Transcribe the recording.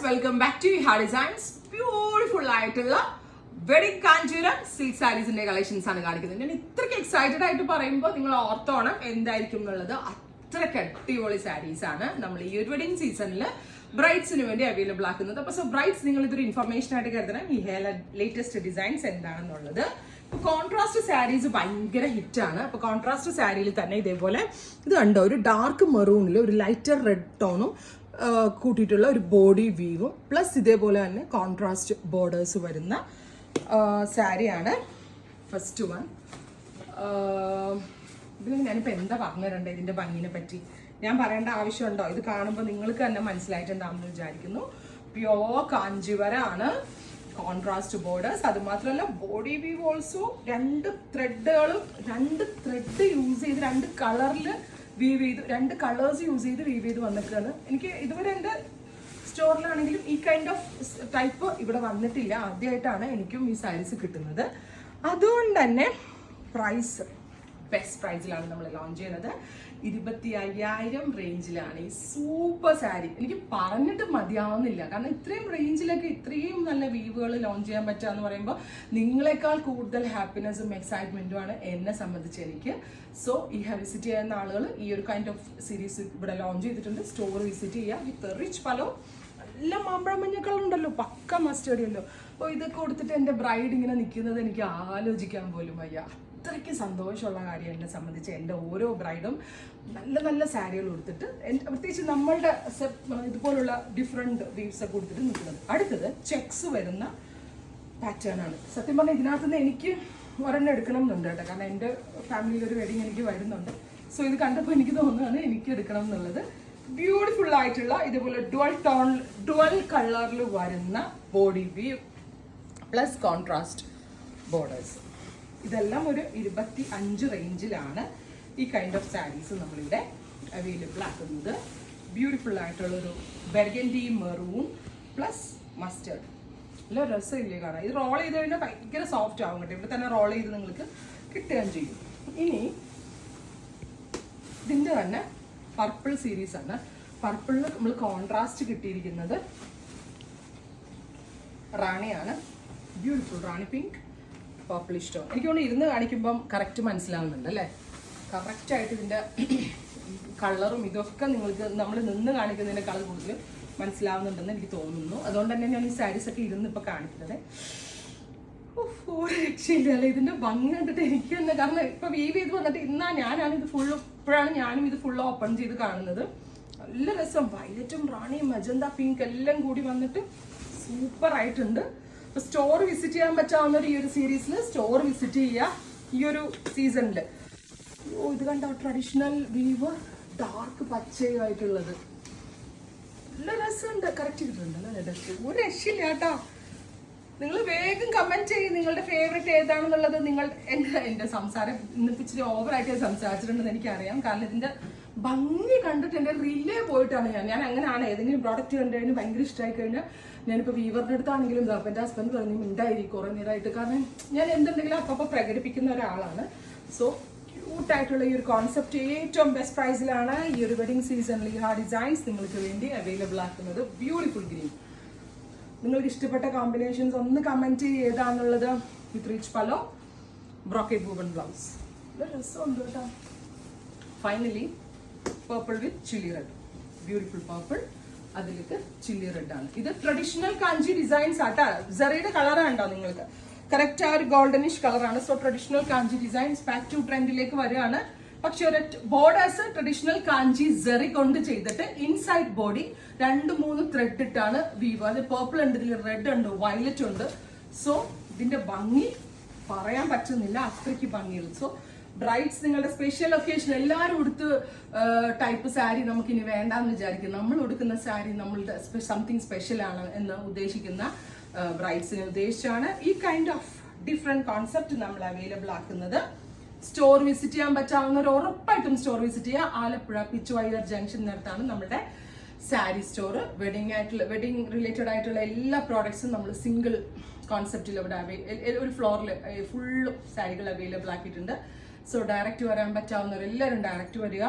Welcome back to ഹാ designs. Beautiful ആയിട്ടുള്ള wedding കാഞ്ചീരം silk സാരീസിന്റെ collections ആണ് കാണിക്കുന്നത്. ഞാൻ ഇത്രയ്ക്ക് എക്സൈറ്റഡ് ആയിട്ട് പറയുമ്പോൾ നിങ്ങൾ ഓർത്തോണം എന്തായിരിക്കും എന്നുള്ളത്. അത്രയ്ക്ക് അടിപൊളി സാരീസ് ആണ് നമ്മൾ ഈ ഒരു വെഡിങ് സീസണിൽ ബ്രൈഡ്സിന് വേണ്ടി അവൈലബിൾ ആക്കുന്നത്. അപ്പൊ സോ ബ്രൈഡ്സ് നിങ്ങൾ ഇതൊരു ഇൻഫർമേഷൻ ആയിട്ട് കരുതണം ഈ ലേറ്റസ്റ്റ് ഡിസൈൻസ് എന്താണെന്നുള്ളത്. ഇപ്പൊ കോൺട്രാസ്റ്റ് സാരീസ് ഭയങ്കര ഹിറ്റാണ്. അപ്പൊ കോൺട്രാസ്റ്റ് സാരിയിൽ തന്നെ ഇതേപോലെ ഇത് കണ്ടോ, ഒരു ഡാർക്ക് മെറൂണിൽ ഒരു ലൈറ്റർ റെഡ് ടോണും കൂട്ടിയിട്ടുള്ള ഒരു ബോഡി വീവും പ്ലസ് ഇതേപോലെ തന്നെ കോൺട്രാസ്റ്റ് ബോർഡേഴ്സ് വരുന്ന സാരിയാണ് ഫസ്റ്റ് വൺ. ഇതിൽ ഞാനിപ്പോൾ എന്താ പറഞ്ഞു തരണ്ടേ ഇതിൻ്റെ ഭംഗിനെ പറ്റി ഞാൻ പറയേണ്ട ആവശ്യമുണ്ടോ? ഇത് കാണുമ്പോൾ നിങ്ങൾക്ക് തന്നെ മനസ്സിലായിട്ടുണ്ടാവുമെന്ന് വിചാരിക്കുന്നു. പ്യോർ കാഞ്ചീവരമാണ്, കോൺട്രാസ്റ്റ് ബോർഡേഴ്സ്. അതുമാത്രമല്ല ബോഡി വീവ് ഓൾസോ രണ്ട് ത്രെഡ് യൂസ് ചെയ്ത് രണ്ട് കളറിൽ വീവ് ചെയ്ത് രണ്ട് കളേഴ്സ് യൂസ് ചെയ്ത് വീവ് ചെയ്ത് വന്നിട്ടാണ്. എനിക്ക് ഇതുവരെ എൻ്റെ സ്റ്റോറിലാണെങ്കിലും ഈ കൈൻഡ് ഓഫ് ടൈപ്പ് ഇവിടെ വന്നിട്ടില്ല. ആദ്യമായിട്ടാണ് എനിക്കും ഈ സാരീസ് കിട്ടുന്നത്. അതുകൊണ്ട് തന്നെ പ്രൈസ് ബെസ്റ്റ് പ്രൈസിലാണ് നമ്മൾ ലോഞ്ച് ചെയ്യുന്നത്. 25,000 റേഞ്ചിലാണ് ഈ സൂപ്പർ സാരി. എനിക്ക് പറഞ്ഞിട്ട് മതിയാവുന്നില്ല, കാരണം ഇത്രയും റേഞ്ചിലൊക്കെ ഇത്രയും നല്ല വീവുകൾ ലോഞ്ച് ചെയ്യാൻ പറ്റുക എന്ന് പറയുമ്പോൾ നിങ്ങളെക്കാൾ കൂടുതൽ ഹാപ്പിനെസ്സും എക്സൈറ്റ്മെന്റും ആണ് എന്നെ സംബന്ധിച്ച് എനിക്ക്. സോ ഈ വിസിറ്റ് ചെയ്യുന്ന ആളുകൾ ഈ ഒരു കൈൻഡ് ഓഫ് സീരീസ് ഇവിടെ ലോഞ്ച് ചെയ്തിട്ടുണ്ട്. സ്റ്റോർ വിസിറ്റ് ചെയ്യുക. വിത്ത് റിച്ച് പലോ നല്ല മാമ്പഴ മഞ്ഞക്കളുണ്ടല്ലോ, പക്ക മസ്റ്റേഡിയല്ലോ. അപ്പോൾ ഇതൊക്കെ കൊടുത്തിട്ട് എൻ്റെ ബ്രൈഡ് ഇങ്ങനെ നിൽക്കുന്നത് എനിക്ക് ആലോചിക്കാൻ പോലും വയ്യ. അത്രയ്ക്ക് സന്തോഷമുള്ള കാര്യം എന്നെ സംബന്ധിച്ച്. എൻ്റെ ഓരോ ബ്രൈഡും നല്ല നല്ല സാരികൾ കൊടുത്തിട്ട് പ്രത്യേകിച്ച് നമ്മളുടെ ഇതുപോലുള്ള ഡിഫറെൻറ്റ് വീവ്സ് ഒക്കെ കൊടുത്തിട്ട് നിൽക്കുന്നത്. അടുത്തത് ചെക്സ് വരുന്ന പാറ്റേൺ ആണ്. സത്യം പറഞ്ഞാൽ ഇതിനകത്തുനിന്ന് എനിക്ക് ഒരെണ്ണം എടുക്കണം എന്നുണ്ട് കേട്ടോ, കാരണം എൻ്റെ ഫാമിലിയിൽ ഒരു വെഡിങ് എനിക്ക് വരുന്നുണ്ട്. സോ ഇത് കണ്ടപ്പോൾ എനിക്ക് തോന്നുകയാണ് എനിക്ക് എടുക്കണം എന്നുള്ളത്. ബ്യൂട്ടിഫുൾ ആയിട്ടുള്ള ഇതുപോലെ ഡുവൽ കളറിൽ വരുന്ന body weave plus contrast borders. ഇതെല്ലാം ഒരു 25 റേഞ്ചിലാണ് ഈ കൈൻഡ് ഓഫ് സാരീസ് നമ്മളിവിടെ അവൈലബിൾ ആക്കുന്നത്. ബ്യൂട്ടിഫുൾ ആയിട്ടുള്ളൊരു ബെർഗൻഡി മെറൂൺ പ്ലസ് മസ്റ്റേർഡ്. നല്ല രസമില്ലേ കാണാൻ. ഇത് റോൾ ചെയ്ത് കഴിഞ്ഞാൽ ഭയങ്കര സോഫ്റ്റ് ആവും കേട്ടോ. ഇവിടെ തന്നെ റോൾ ചെയ്ത് നിങ്ങൾക്ക് കിട്ടുകയും ചെയ്യും. ഇനി ഇതിൻ്റെ തന്നെ പർപ്പിൾ സീരീസ് ആണ്. പർപ്പിളിൽ നമ്മൾ കോൺട്രാസ്റ്റ് കിട്ടിയിരിക്കുന്നത് റാണിയാണ്. ബ്യൂട്ടിഫുൾ റാണി പിങ്ക് പർപ്പിൾ ഇഷ്ടം. എനിക്ക് തോന്നുന്നു ഇരുന്ന് കാണിക്കുമ്പം കറക്റ്റ് മനസ്സിലാവുന്നുണ്ട് അല്ലേ? കറക്റ്റായിട്ട് ഇതിൻ്റെ കളറും ഇതൊക്കെ നിങ്ങൾക്ക് നമ്മൾ നിന്ന് കാണിക്കുന്നതിൻ്റെ കളർ കൂടുതൽ മനസ്സിലാവുന്നുണ്ടെന്ന് എനിക്ക് തോന്നുന്നു. അതുകൊണ്ട് തന്നെ ഞാൻ ഈ സാരീസൊക്കെ ഇരുന്ന് ഇപ്പോൾ കാണിക്കുന്നത്. ഒരു രക്ഷയില്ല അല്ലേ ഇതിൻ്റെ ഭംഗി കണ്ടിട്ട് എനിക്ക് തന്നെ. കാരണം ഇപ്പോൾ വീവ് ചെയ്ത് വന്നിട്ട് ഇപ്പോഴാണ് ഞാനും ഇത് ഫുള്ള് ഓപ്പൺ ചെയ്ത് കാണുന്നത്. നല്ല രസം. വയലറ്റും റാണിയും മജന്ത പിങ്ക് എല്ലാം കൂടി വന്നിട്ട് സൂപ്പർ ആയിട്ടുണ്ട്. അപ്പോൾ സ്റ്റോർ വിസിറ്റ് ചെയ്യാൻ പറ്റാവുന്ന ഈ ഒരു സീരീസിൽ സ്റ്റോർ വിസിറ്റ് ചെയ്യുക ഈ ഒരു സീസണിൽ. ഇത് കണ്ടോ, ട്രഡീഷണൽ വീവ് ഡാർക്ക് പച്ചയായിട്ടുള്ളത് നല്ല രസമുണ്ട്. കറക്റ്റ് കിട്ടുന്നുണ്ട്. ഒരു രക്ഷയില്ല കേട്ടോ. നിങ്ങൾ വേഗം കമന്റ് ചെയ്യും നിങ്ങളുടെ ഫേവറേറ്റ് ഏതാണെന്നുള്ളത്. നിങ്ങൾ എൻ്റെ സംസാരം ഇന്നിപ്പോൾ ഇച്ചിരി ഓവറായിട്ട് സംസാരിച്ചിട്ടുണ്ടെന്ന് എനിക്കറിയാം. കാരണം ഇതിൻ്റെ ഭംഗി കണ്ടിട്ട് എൻ്റെ റിലേ പോയിട്ടാണ് ഞാൻ അങ്ങനെയാണ്. ഏതെങ്കിലും പ്രോഡക്റ്റ് കണ്ടു കഴിഞ്ഞാൽ ഭയങ്കര ഇഷ്ടമായി കഴിഞ്ഞാൽ ഞാനിപ്പോൾ വീവറിൻ്റെ അടുത്താണെങ്കിലും അപ്പോൾ എൻ്റെ ഹസ്ബൻഡ് പറഞ്ഞു ഉണ്ടായിരിക്കും കുറേ നേരമായിട്ട്. കാരണം ഞാൻ എന്തുണ്ടെങ്കിലും അപ്പോൾ പ്രകടിപ്പിക്കുന്ന ഒരാളാണ്. സോ ക്യൂട്ടായിട്ടുള്ള ഈ ഒരു കോൺസെപ്റ്റ് ഏറ്റവും ബെസ്റ്റ് പ്രൈസിലാണ് ഈ ഒരു വെഡിങ് സീസണിൽ ഈ ഹാ ഡിസൈൻസ് നിങ്ങൾക്ക് വേണ്ടി അവൈലബിൾ ആക്കുന്നത്. Beautiful green. നിങ്ങൾക്ക് ഇഷ്ടപ്പെട്ട കോമ്പിനേഷൻസ് ഒന്ന് കമൻറ്റ് ചെയ്താന്നുള്ളത്. With rich pallu brocade woven blouse. രസമുണ്ട് കേട്ടോ. Finally purple with chilli red. Beautiful purple, അതിലേക്ക് ചില്ലി റെഡ് ആണ്. ഇത് ട്രഡീഷണൽ കാഞ്ചി ഡിസൈൻസ് ആട്ടാ. സെറിയുടെ കളറാണ് ഉണ്ടോ നിങ്ങൾക്ക് കറക്റ്റ് ആ ഒരു ഗോൾഡനിഷ് കളറാണ്. So traditional Kanchi designs back to ട്രെൻഡിലേക്ക് വരികയാണ്. പക്ഷെ ഒരു ബോർഡേഴ്സ് ട്രഡീഷണൽ കാഞ്ചി സെറി കൊണ്ട് ചെയ്തിട്ട് ഇൻസൈഡ് ബോഡി 2-3 ത്രെഡ് ഇട്ടാണ് വീവ്. അത് പേർപ്പിൾ ഉണ്ട്, ഇതിൽ റെഡ് ഉണ്ട്, വയലറ്റ് ഉണ്ട്. സോ ഇതിന്റെ ഭംഗി പറയാൻ പറ്റുന്നില്ല, അത്രയ്ക്ക് ഭംഗിയുള്ളൂ. സോ ബ്രൈഡ്സ് നിങ്ങളുടെ സ്പെഷ്യൽ ഒക്കേഷൻ എല്ലാവരും ഉടുത്ത് ടൈപ്പ് സാരി നമുക്കിനി വേണ്ടാന്ന് വിചാരിക്കും. നമ്മൾ ഉടുക്കുന്ന സാരി നമ്മളുടെ സംതിങ് സ്പെഷ്യൽ ആണ് എന്ന് ഉദ്ദേശിക്കുന്ന ബ്രൈഡ്സിനെ ഉദ്ദേശിച്ചാണ് ഈ കൈൻഡ് ഓഫ് ഡിഫറെന്റ് കോൺസെപ്റ്റ് നമ്മൾ അവൈലബിൾ ആക്കുന്നത്. സ്റ്റോർ വിസിറ്റ് ചെയ്യാൻ പറ്റാവുന്നവർ ഉറപ്പായിട്ടും സ്റ്റോർ വിസിറ്റ് ചെയ്യുക. ആലപ്പുഴ പിച്ചുവയർ ജംഗ്ഷൻ നേരത്താണ് നമ്മുടെ സാരി സ്റ്റോർ. വെഡിങ് റിലേറ്റഡ് ആയിട്ടുള്ള എല്ലാ പ്രോഡക്ട്സും നമ്മൾ സിംഗിൾ കോൺസെപ്റ്റിൽ ഇവിടെ ഒരു ഫ്ലോറിൽ ഫുള്ള് സാരികൾ അവൈലബിൾ ആക്കിയിട്ടുണ്ട്. സോ ഡയറക്റ്റ് വരാൻ പറ്റാവുന്നവരെല്ലാവരും ഡയറക്റ്റ് വരിക.